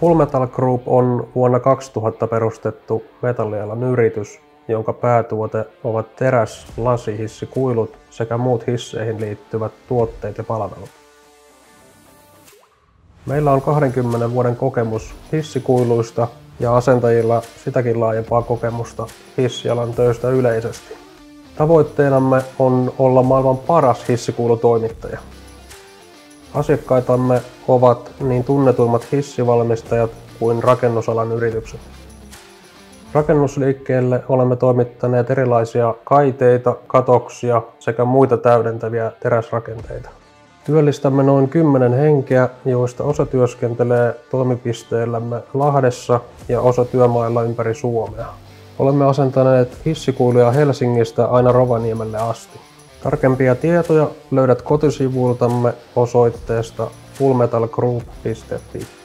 Full Metal Group on vuonna 2000 perustettu metallialan yritys, jonka päätuote ovat teräs-, lasi-, hissikuilut sekä muut hisseihin liittyvät tuotteet ja palvelut. Meillä on 20 vuoden kokemus hissikuiluista ja asentajilla sitäkin laajempaa kokemusta hissialan töistä yleisesti. Tavoitteenamme on olla maailman paras hissikuilutoimittaja. Asiakkaitamme ovat niin tunnetuimmat hissivalmistajat kuin rakennusalan yritykset. Rakennusliikkeelle olemme toimittaneet erilaisia kaiteita, katoksia sekä muita täydentäviä teräsrakenteita. Työllistämme noin 10 henkeä, joista osa työskentelee toimipisteellämme Lahdessa ja osa työmailla ympäri Suomea. Olemme asentaneet hissikuiluja Helsingistä aina Rovaniemelle asti. Tarkempia tietoja löydät kotisivuiltamme osoitteesta fullmetalgroup.fi.